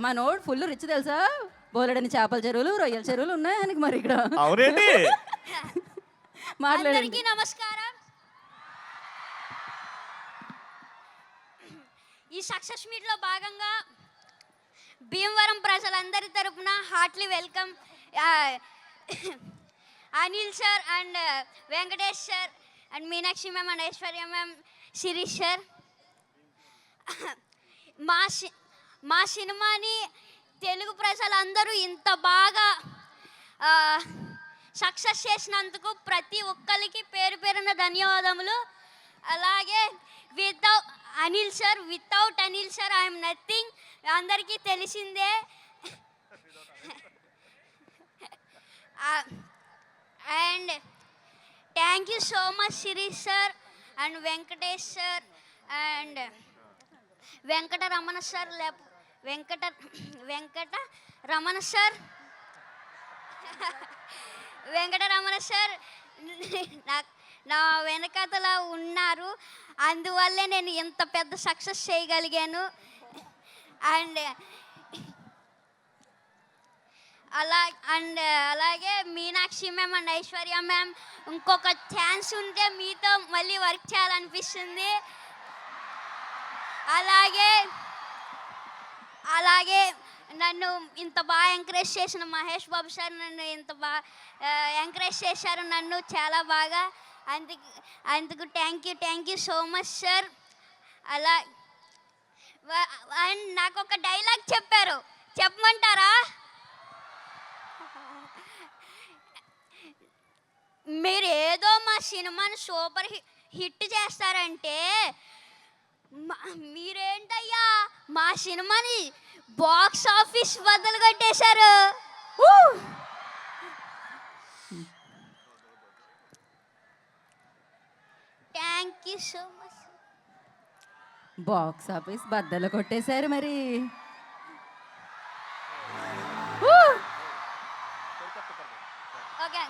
మనోడు full rich తెలుసా, బోలెడని చేపల చెరువులు, రొయ్యల చెరువులు ఉన్నాయి ఆయనకి. మరి ఇక్కడ అవునండి. మాట్లాడండి. అందరికీ నమస్కారం. ఈ సక్సెస్ మీట్లో భాగంగా భీమవరం ప్రజలందరి తరపున heartily welcome Anil sir and Venkatesh sir and Meenakshi ma'am and Aishwarya ma'am, Sirish sir. మా సినిమాని తెలుగు ప్రజలందరూ ఇంత బాగా సక్సెస్ చేసినందుకు ప్రతి ఒక్కరికి పేరు పేరున ధన్యవాదములు. అలాగే without Anil sir I'm nothing, అందరికీ తెలిసిందే. And thank you so much Sirish sir and Venkatesh sir and Venkataramana sir. Venkataramana sir నా వెనకతల ఉన్నారు, అందువల్లే నేను ఇంత పెద్ద సక్సెస్ చేయగలిగాను. అండ్ అలాగే Meenakshi ma'am and Aishwarya ma'am, ఇంకొక ఛాన్స్ ఉంటే మీతో మళ్ళీ వర్క్ చేయాలనిపిస్తుంది. అలాగే నన్ను ఇంత బాగా ఎంకరేజ్ చేసిన మహేష్ బాబు సార్ నన్ను ఇంత బాగా ఎంకరేజ్ చేశారు నన్ను చాలా బాగా. అందుకు thank you so much sir. And నాకు ఒక డైలాగ్ చెప్పారు, చెప్పమంటారా? మీరు ఏదో మా సినిమాని సూపర్ హిట్ చేస్తారంటే మీరేంటయ్యా మా సినిమాని బాక్స్ ఆఫీస్ బద్దలు కొట్టేశారు. Thank you so much. Box office బద్దలు కొట్టేశారు మరి. Okay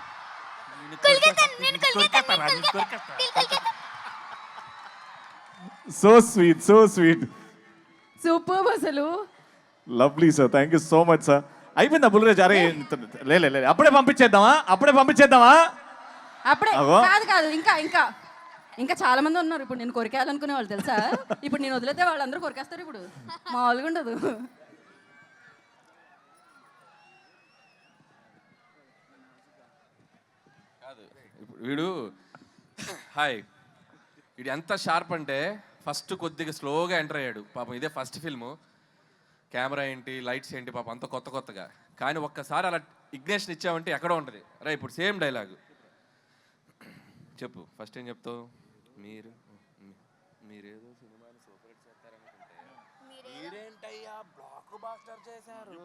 so sweet, so sweet, super అసలు. Lovely sir, thank you so much sir. అయిపోయిందా బుల్రాజ్? అరే లే అప్పుడే పంపించేద్దామా? అప్పుడే అగో. కాదు ఇంకా చాలా మంది ఉన్నారు. ఇప్పుడు నేను కొరికేయాలనుకునే వాళ్ళు తెలుసా. ఇప్పుడు నేను వదిలేతే వాళ్ళందరూ కొరికేస్తారు. ఇప్పుడు మామూలుగా ఉండదు. వీడు ఎంత షార్ప్ అంటే ఫస్ట్ కొద్దిగా స్లోగా ఎంటర్ అయ్యాడు పాపం. ఇదే ఫస్ట్ ఫిల్ము, కెమెరా ఏంటి, లైట్స్ ఏంటి, పాపం అంత కొత్తగా. కానీ ఒక్కసారి అలా ఇగ్నేషన్ ఇచ్చామంటే ఎక్కడో ఉంటుంది. రా ఇప్పుడు సేమ్ డైలాగు చెప్పు. ఫస్ట్ ఏం చెప్తావు? మీరేదో సినిమాని సూపర్ హిట్ చేస్తారనుకుంటే మీరేంటయ్యా బ్లాక్ బాస్టర్ చేశారు.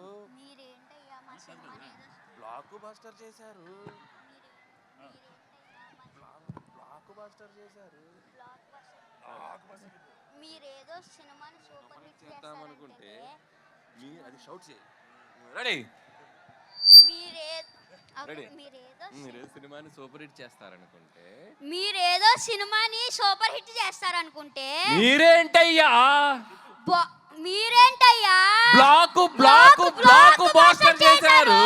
మీరేదో సినిమాని సూపర్ హిట్ చేస్తారనుకుంటే అది షౌట్ చేయి. రెడీ? మీరేదో సినిమాని సూపర్ హిట్ చేస్తారనుకుంటే మీరేంటయ్యా బ్లాక్ బాస్టర్ చేశారు.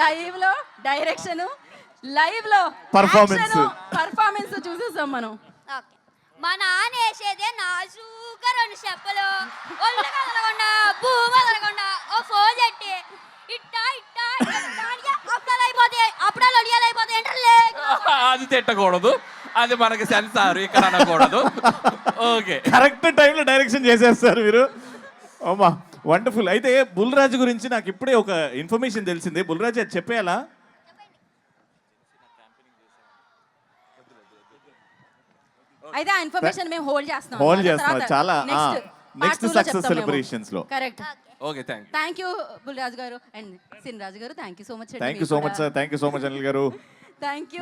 లైవ్ లో డైరెక్షన్, లైవ్ లో పర్ఫార్మెన్స్ చూసేసాం మనం. మా నాన్న వేసేదే నాజూగా 2 చెప్పలు, ఒళ్ళు కదలకుండా భూమి కదలకుండా ఓ ఫోన్ చెట్టి ఇట్టా అప్పుడాలు అడియాలైపోతాయి అంటే అది తిట్టకూడదు, అది మనకి సెన్సార్ ఇక్కడ అనకూడదు. ఓకే, కరెక్ట్ టైంలో డైరెక్షన్ చేసేస్తారు మీరు. అమ్మా వండర్ఫుల్. అయితే బుల్రాజు గురించి నాకు ఇప్పుడే ఒక ఇన్ఫర్మేషన్ తెలిసింది. బుల్రాజు అది చెప్పేయాలా? అయితే ఆ ఇన్ఫర్మేషన్ మేము హోల్డ్ చేస్తాం. చాలా నెక్స్ట్ సక్సెస్ సెలబ్రేషన్స్ లో. Correct. Okay, thank you Bulraju గారు అండ్ సిన్ రాజు గారు. Thank you so much. Thank you so much sir. Thank you so much Anil గారు. Thank you.